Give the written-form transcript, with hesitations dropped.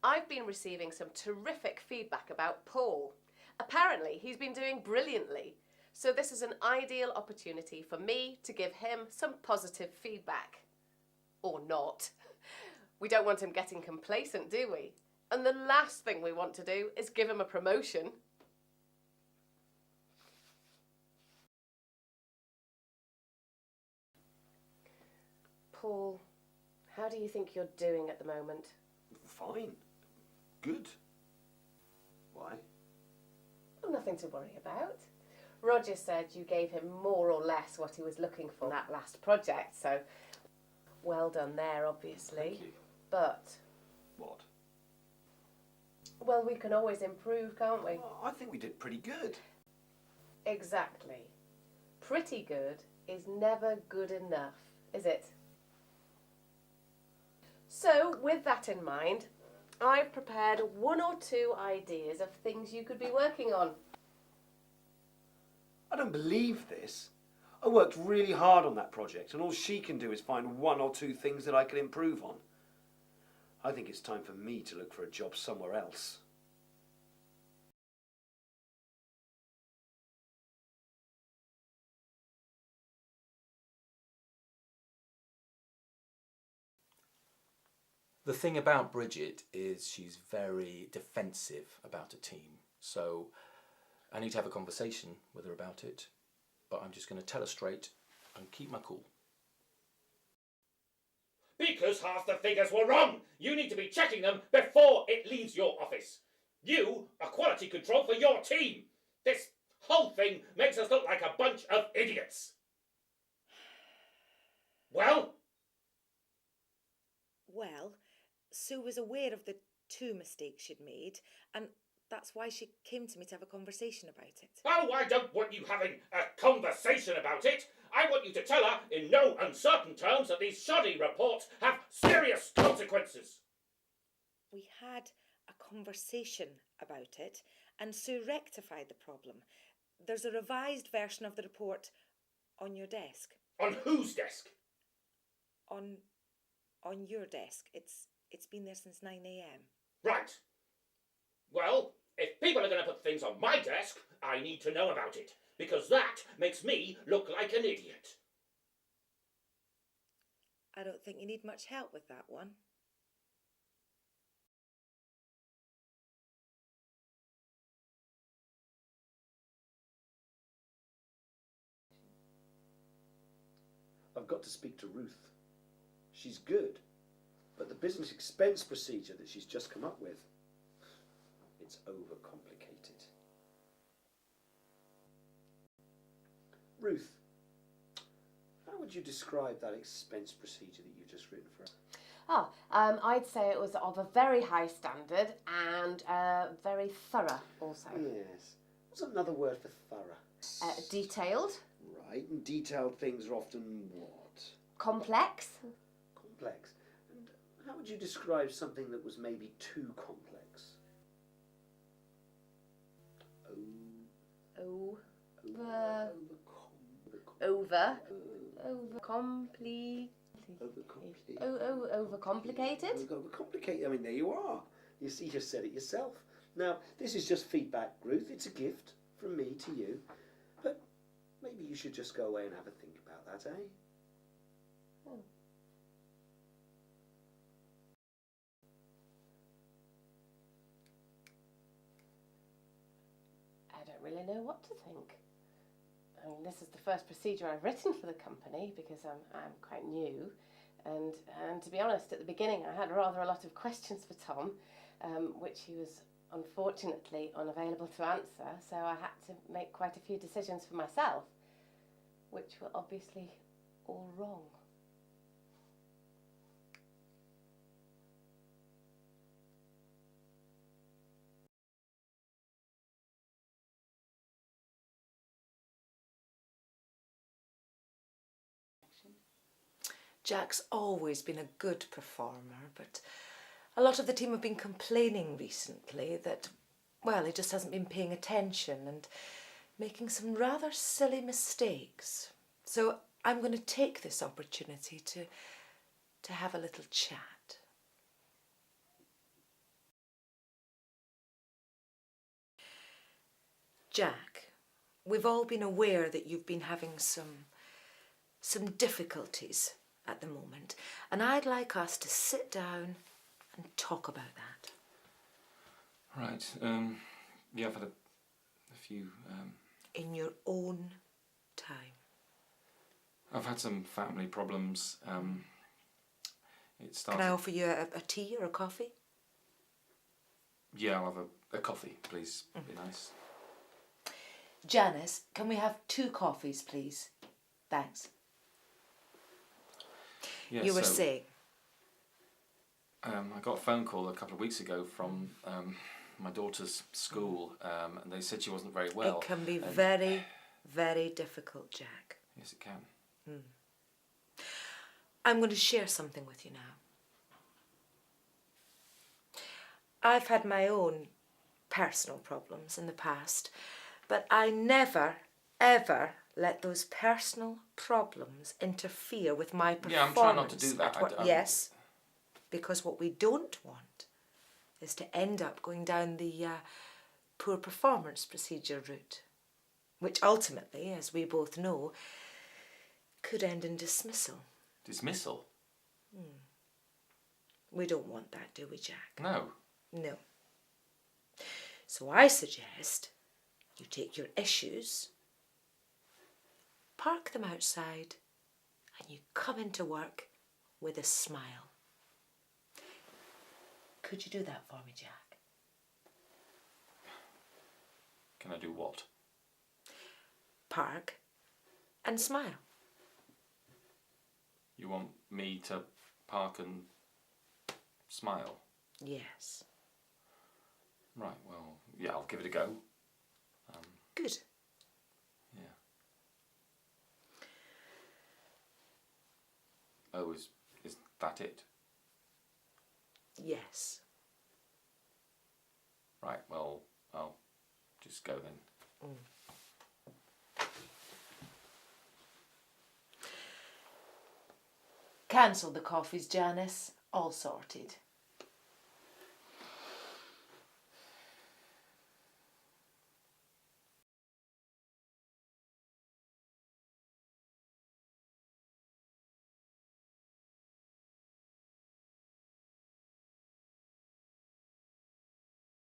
I've been receiving some terrific feedback about Paul. Apparently, he's been doing brilliantly. So this is an ideal opportunity for me to give him some positive feedback. Or not. We don't want him getting complacent, do we? And the last thing we want to do is give him a promotion. Paul, how do you think you're doing at the moment? Fine. Good. Why? Well, nothing to worry about. Roger said you gave him more or less what he was looking for in that last project, so well done there, obviously. Thank you. But, What? well, we can always improve, can't we? Well, I think we did pretty good. Exactly. Pretty good is never good enough, is it? So, with that in mind, I've prepared 1 or 2 ideas of things you could be working on. I don't believe this. I worked really hard on that project, and all she can do is find 1 or 2 things that I can improve on. I think it's time for me to look for a job somewhere else. The thing about Bridget is she's very defensive about a team, so I need to have a conversation with her about it, but I'm just going to tell her straight and keep my cool. Because half the figures were wrong. You need to be checking them before it leaves your office. You are quality control for your team. This whole thing makes us look like a bunch of idiots. Well? Well, Sue was aware of the 2 mistakes she'd made, and that's why she came to me to have a conversation about it. Oh, I don't want you having a conversation about it. I want you to tell her in no uncertain terms that these shoddy reports have serious consequences. We had a conversation about it, and Sue rectified the problem. There's a revised version of the report on your desk. On whose desk? On your desk. It's been there since 9 a.m. Right. Well, if people are going to put things on my desk, I need to know about it, because that makes me look like an idiot. I don't think you need much help with that one. I've got to speak to Ruth. She's good, but the business expense procedure that she's just come up with, it's overcomplicated. Ruth, how would you describe that expense procedure that you've just written for us? I'd say it was of a very high standard and very thorough also. Yes. What's another word for thorough? Detailed. Right, and detailed things are often what? Complex. Complex. And how would you describe something that was maybe too complex? Overcomplicated. Overcomplicated. I mean, there you are. You see, you said it yourself. Now, this is just feedback, Ruth. It's a gift from me to you. But maybe you should just go away and have a think about that, eh? Oh. I don't really know what to think. I mean, this is the first procedure I've written for the company because I'm quite new, and to be honest, at the beginning I had rather a lot of questions for Tom, which he was unfortunately unavailable to answer. So I had to make quite a few decisions for myself, which were obviously all wrong. Jack's always been a good performer, but a lot of the team have been complaining recently that, well, he just hasn't been paying attention and making some rather silly mistakes. So I'm going to take this opportunity to have a little chat. Jack, we've all been aware that you've been having some difficulties at the moment, and I'd like us to sit down and talk about that. Right. Yeah, I've had a few. In your own time. I've had some family problems. It started. Can I offer you a tea or a coffee? Yeah, I'll have a coffee, please. Be nice. Janice, can we have 2 coffees, please? Thanks. Yeah, You were so, saying? I got a phone call a couple of weeks ago from my daughter's school, and they said she wasn't very well. It can be very, very difficult, Jack. Yes, it can. I'm going to share something with you now. I've had my own personal problems in the past, but I never, ever let those personal problems interfere with my performance. Yeah, I'm trying not to do that. Yes, because what we don't want is to end up going down the poor performance procedure route, which ultimately, as we both know, could end in dismissal. Dismissal? We don't want that, do we, Jack? No. No. So I suggest you take your issues, park them outside, and you come into work with a smile. Could you do that for me, Jack? Can I do what? Park and smile. You want me to park and smile? Yes. Right, well, yeah, I'll give it a go. Good. Yeah. Oh, is that it? Yes. Right, well, I'll just go then. Cancel the coffees, Janice. All sorted.